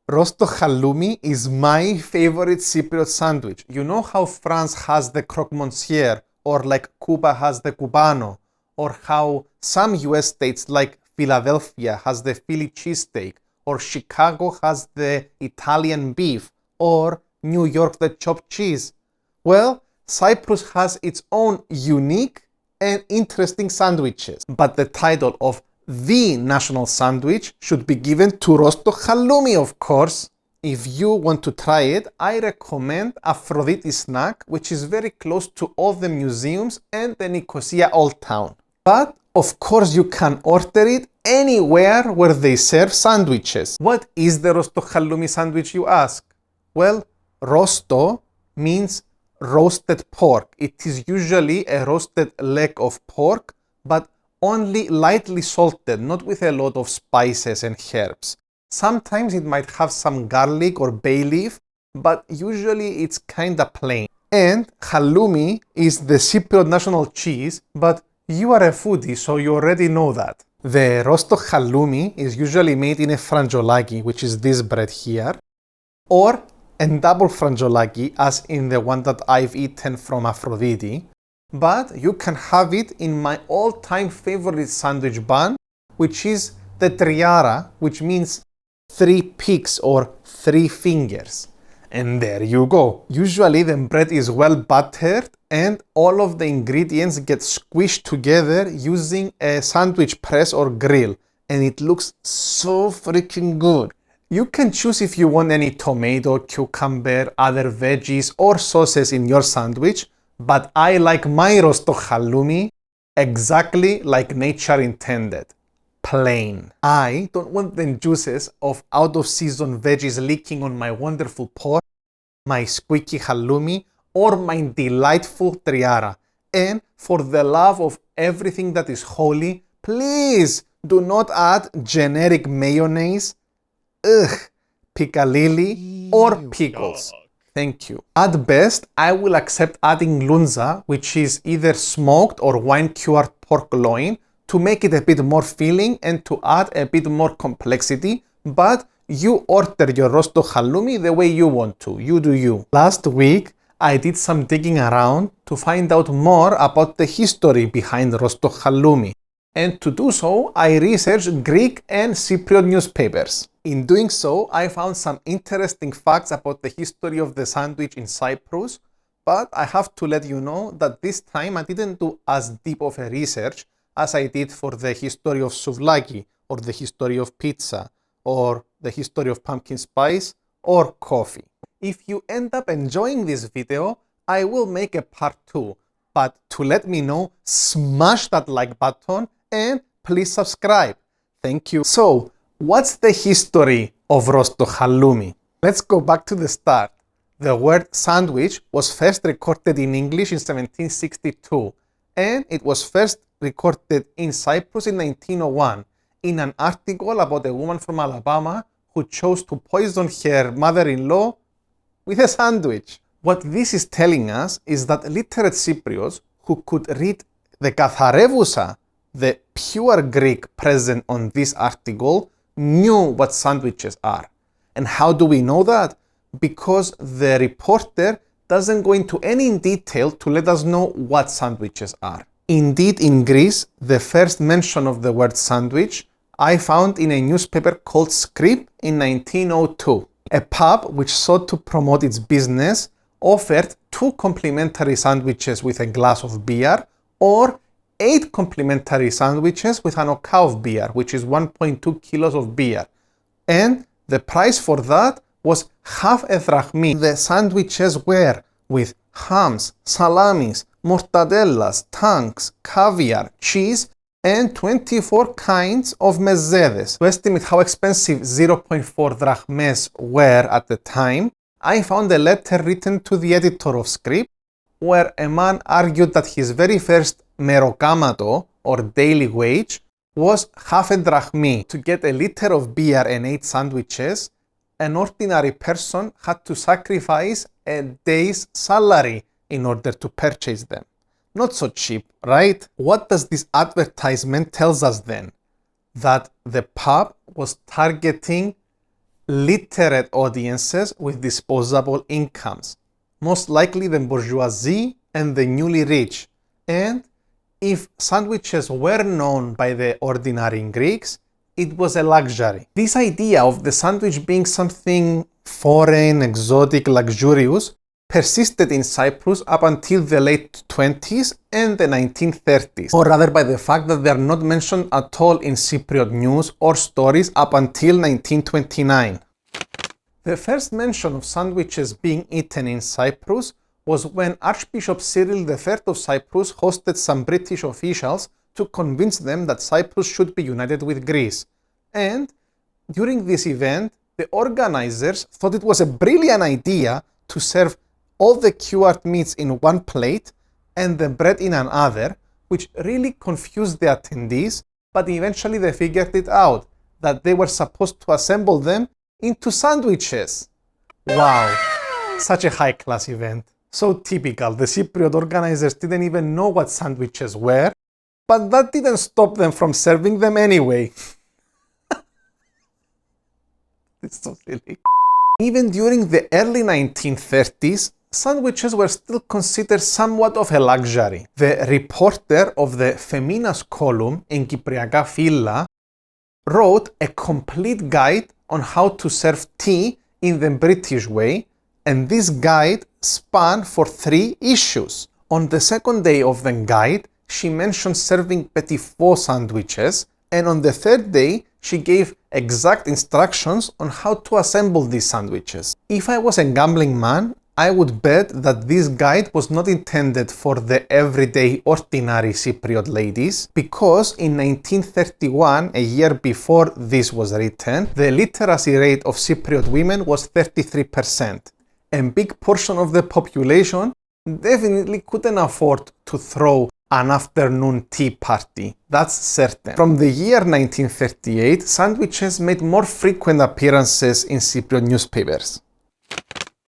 Rosto-halloumi is my favorite Cypriot sandwich. You know how France has the croque monsieur, or like Cuba has the cubano, or how some US states like Philadelphia has the Philly cheesesteak, or Chicago has the Italian beef, or New York the chopped cheese. Well, Cyprus has its own unique and interesting sandwiches, but the title of the national sandwich should be given to Rosto-halloumi, of course. If you want to try it, I recommend Affordability snack, which is very close to all the museums and the Nicosia Old Town. But of course you can order it anywhere where they serve sandwiches. What is the Rosto-halloumi sandwich, you ask? Well, rosto means roasted pork. It is usually a roasted leg of pork, but only lightly salted, not with a lot of spices and herbs. Sometimes it might have some garlic or bay leaf, but usually it's kinda plain. And halloumi is the Cypriot national cheese, but you are a foodie, so you already know that. The rosto-halloumi is usually made in a frangiolaki, which is this bread here, or a double frangiolaki, as in the one that I've eaten from Aphrodite. But you can have it in my all-time favorite sandwich bun, which is the triara, which means 3 peaks or 3 fingers. And there you go. Usually the bread is well buttered and all of the ingredients get squished together using a sandwich press or grill. And it looks so freaking good. You can choose if you want any tomato, cucumber, other veggies or sauces in your sandwich, but I like my rosto-halloumi exactly like nature intended. Plain. I don't want the juices of out-of-season veggies leaking on my wonderful pork, my squeaky halloumi, or my delightful triara. And for the love of everything that is holy, please do not add generic mayonnaise, piccalilli, or pickles. Thank you. At best, I will accept adding lunza, which is either smoked or wine-cured pork loin, to make it a bit more filling and to add a bit more complexity, but you order your rosto-halloumi the way you want to. You do you. Last week, I did some digging around to find out more about the history behind rosto-halloumi. And to do so, I researched Greek and Cypriot newspapers. In doing so, I found some interesting facts about the history of the sandwich in Cyprus, but I have to let you know that this time I didn't do as deep of a research as I did for the history of souvlaki, or the history of pizza, or the history of pumpkin spice, or coffee. If you end up enjoying this video, I will make a part 2, but to let me know, smash that like button and please subscribe. Thank you. So, what's the history of rosto-halloumi? Let's go back to the start. The word sandwich was first recorded in English in 1762, and it was first recorded in Cyprus in 1901 in an article about a woman from Alabama who chose to poison her mother-in-law with a sandwich. What this is telling us is that literate Cypriots who could read the katharevousa, the pure Greek present on this article, knew what sandwiches are. And how do we know that? Because the reporter doesn't go into any detail to let us know what sandwiches are. Indeed, in Greece, the first mention of the word sandwich I found in a newspaper called Scrip in 1902. A pub which sought to promote its business offered 2 complimentary sandwiches with a glass of beer, or 8 complimentary sandwiches with an oka of beer, which is 1.2 kilos of beer. And the price for that was half a drachmi. The sandwiches were with hams, salamis, mortadellas, tongues, caviar, cheese, and 24 kinds of mezzedes. To estimate how expensive 0.4 drachmes were at the time, I found a letter written to the editor of Scrip, where a man argued that his very first merokamato, or daily wage, was half a drachmi. To get a liter of beer and 8 sandwiches, an ordinary person had to sacrifice a day's salary in order to purchase them. Not so cheap, right? What does this advertisement tells us then? That the pub was targeting literate audiences with disposable incomes, most likely the bourgeoisie and the newly rich. And if sandwiches were known by the ordinary Greeks, it was a luxury. This idea of the sandwich being something foreign, exotic, luxurious persisted in Cyprus up until the late 20s and the 1930s, or rather by the fact that they are not mentioned at all in Cypriot news or stories up until 1929. The first mention of sandwiches being eaten in Cyprus was when Archbishop Cyril III of Cyprus hosted some British officials to convince them that Cyprus should be united with Greece. And during this event, the organizers thought it was a brilliant idea to serve all the cured meats in one plate and the bread in another, which really confused the attendees, but eventually they figured it out, that they were supposed to assemble them into sandwiches. Wow, such a high-class event. So typical, the Cypriot organizers didn't even know what sandwiches were, but that didn't stop them from serving them anyway. It's so silly. Even during the early 1930s, sandwiches were still considered somewhat of a luxury. The reporter of the Feminas column in Kypriaka Phila wrote a complete guide on how to serve tea in the British way, and this guide spanned for 3 issues. On the second day of the guide, she mentioned serving petit four sandwiches, and on the third day, she gave exact instructions on how to assemble these sandwiches. If I was a gambling man, I would bet that this guide was not intended for the everyday ordinary Cypriot ladies, because in 1931, a year before this was written, the literacy rate of Cypriot women was 33%. A big portion of the population definitely couldn't afford to throw an afternoon tea party, that's certain. From the year 1938, sandwiches made more frequent appearances in Cypriot newspapers.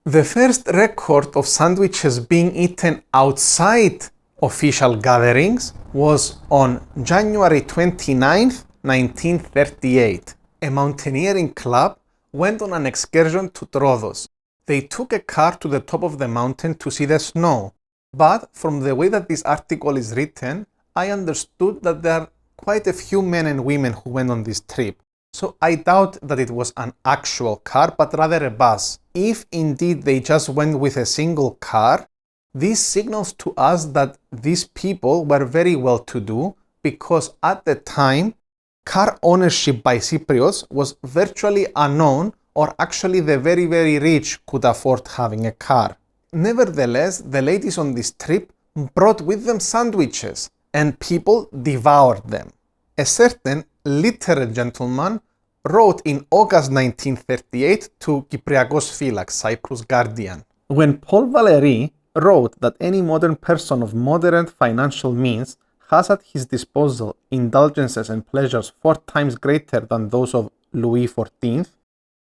The first record of sandwiches being eaten outside official gatherings was on January 29, 1938. A mountaineering club went on an excursion to Rhodos. They took a car to the top of the mountain to see the snow. But from the way that this article is written, I understood that there are quite a few men and women who went on this trip. So I doubt that it was an actual car, but rather a bus. If indeed they just went with a single car, this signals to us that these people were very well to do, because at the time, car ownership by Cypriots was virtually unknown, or actually the very, very rich could afford having a car. Nevertheless, the ladies on this trip brought with them sandwiches, and people devoured them. A certain literate gentleman wrote in August 1938 to Kypriakos Philax, Cyprus Guardian. When Paul Valéry wrote that any modern person of moderate financial means has at his disposal indulgences and pleasures 4 times greater than those of Louis XIV,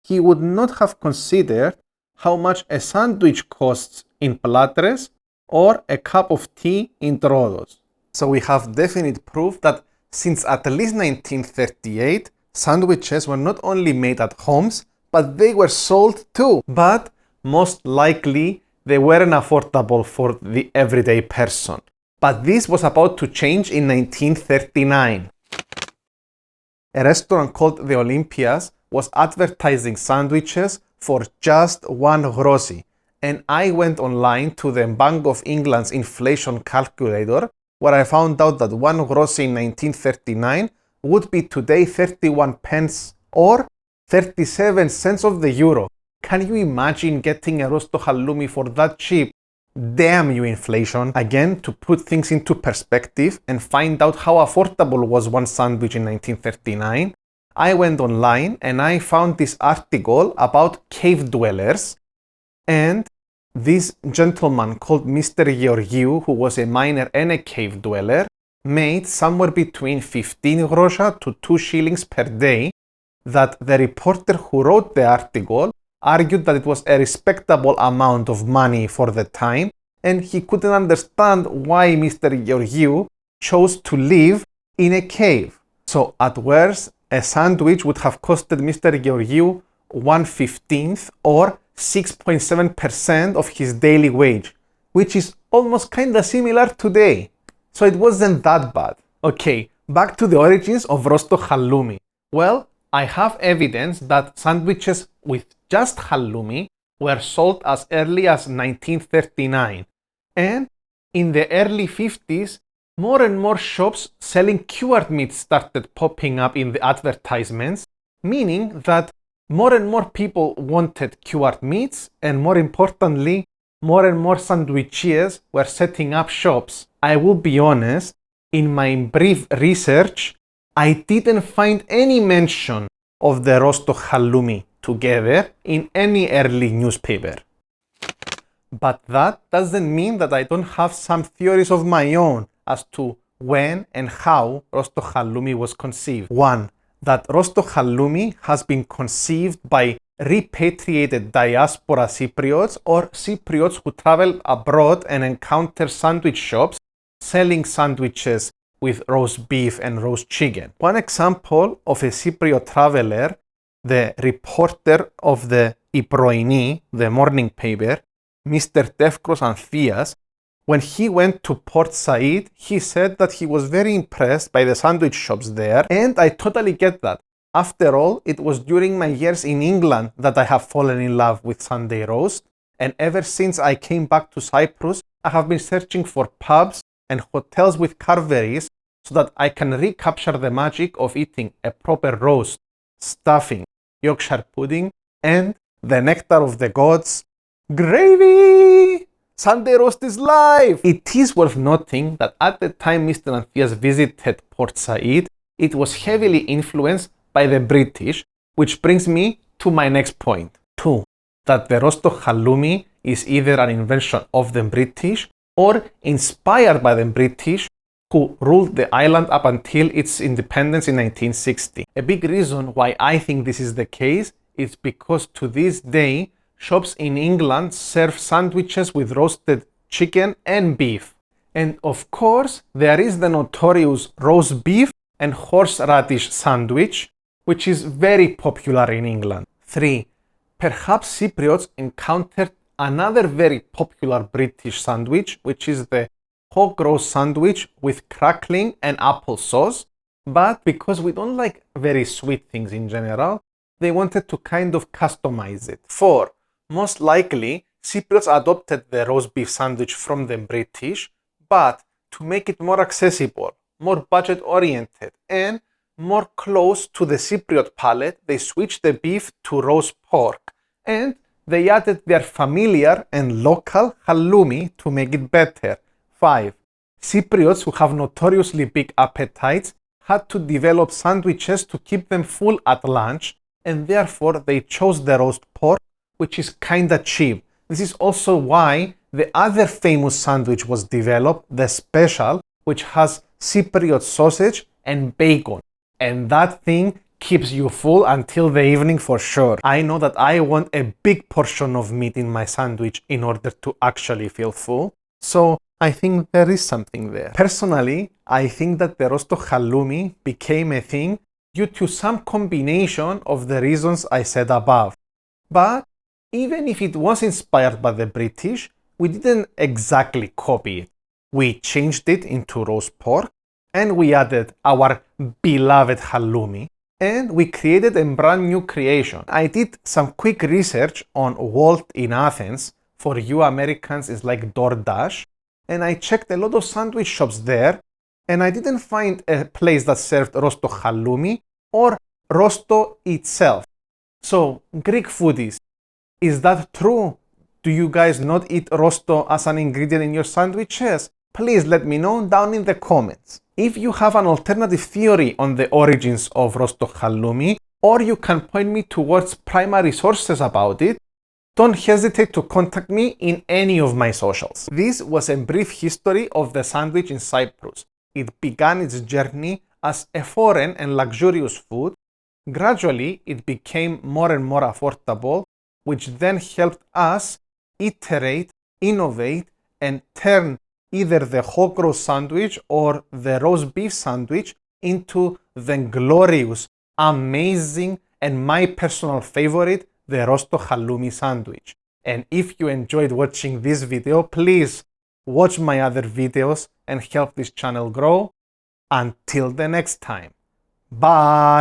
he would not have considered how much a sandwich costs in Platres or a cup of tea in Rhodos. So we have definite proof that since at least 1938, sandwiches were not only made at homes, but they were sold too. But most likely, they weren't affordable for the everyday person. But this was about to change in 1939. A restaurant called the Olympias was advertising sandwiches for just 1 groszy, and I went online to the Bank of England's inflation calculator, where I found out that 1 groszy in 1939 would be today 31 pence or 37 cents of the euro. Can you imagine getting a Rosto-halloumi for that cheap? Damn you, inflation. Again, to put things into perspective and find out how affordable was one sandwich in 1939, I went online and I found this article about cave dwellers, and this gentleman called Mr. Georgiou, who was a miner and a cave dweller, made somewhere between 15 groszy to 2 shillings per day, that the reporter who wrote the article argued that it was a respectable amount of money for the time, and he couldn't understand why Mr. Georgiou chose to live in a cave. So at worst, a sandwich would have costed Mr. Georgiou 1/15 or 6.7% of his daily wage, which is almost kinda similar today. So it wasn't that bad. Okay, back to the origins of Rosto-halloumi. Well, I have evidence that sandwiches with just halloumi were sold as early as 1939. And in the early 50s, more and more shops selling cured meat started popping up in the advertisements, meaning that more and more people wanted cured meats, and more importantly, more and more sandwichiers were setting up shops. I will be honest, in my brief research, I didn't find any mention of the Rosto-halloumi together in any early newspaper. But that doesn't mean that I don't have some theories of my own as to when and how Rosto-halloumi was conceived. One, that Rosto-halloumi has been conceived by repatriated diaspora Cypriots or Cypriots who travel abroad and encounter sandwich shops selling sandwiches with roast beef and roast chicken. One example of a Cypriot traveler, the reporter of the Iproini, the morning paper, Mr. Tefkros Anthias, when he went to Port Said, he said that he was very impressed by the sandwich shops there, and I totally get that. After all, it was during my years in England that I have fallen in love with Sunday roast, and ever since I came back to Cyprus, I have been searching for pubs and hotels with carveries so that I can recapture the magic of eating a proper roast, stuffing, Yorkshire pudding, and the nectar of the gods, gravy! Sunday roast is live! It is worth noting that at the time Mr. Anthias visited Port Said, it was heavily influenced by the British, which brings me to my next point. 2. That the Rosto-halloumi is either an invention of the British or inspired by the British, who ruled the island up until its independence in 1960. A big reason why I think this is the case is because to this day, shops in England serve sandwiches with roasted chicken and beef. And of course, there is the notorious roast beef and horseradish sandwich, which is very popular in England. 3. Perhaps Cypriots encountered another very popular British sandwich, which is the hog roast sandwich with crackling and applesauce, but because we don't like very sweet things in general, they wanted to kind of customize it. 4. Most likely, Cypriots adopted the roast beef sandwich from the British, but to make it more accessible, more budget-oriented, and more close to the Cypriot palate, they switched the beef to roast pork, and they added their familiar and local halloumi to make it better. 5. Cypriots who have notoriously big appetites had to develop sandwiches to keep them full at lunch, and therefore they chose the roast pork, which is kinda cheap. This is also why the other famous sandwich was developed, the special, which has Cypriot sausage and bacon. And that thing keeps you full until the evening for sure. I know that I want a big portion of meat in my sandwich in order to actually feel full. So I think there is something there. Personally, I think that the Rosto-halloumi became a thing due to some combination of the reasons I said above. But even if it was inspired by the British, we didn't exactly copy it. We changed it into roast pork, and we added our beloved halloumi, and we created a brand new creation. I did some quick research on Wolt in Athens. For you Americans, it's like DoorDash, and I checked a lot of sandwich shops there, and I didn't find a place that served Rosto-halloumi or Rosto itself. So, Greek foodies, is that true? Do you guys not eat Rosto as an ingredient in your sandwiches? Please let me know down in the comments. If you have an alternative theory on the origins of Rosto-halloumi, or you can point me towards primary sources about it, don't hesitate to contact me in any of my socials. This was a brief history of the sandwich in Cyprus. It began its journey as a foreign and luxurious food. Gradually, it became more and more affordable, which then helped us iterate, innovate, and turn either the hog roast sandwich or the roast beef sandwich into the glorious, amazing, and my personal favorite, the Rosto-halloumi sandwich. And if you enjoyed watching this video, please watch my other videos and help this channel grow. Until the next time, bye!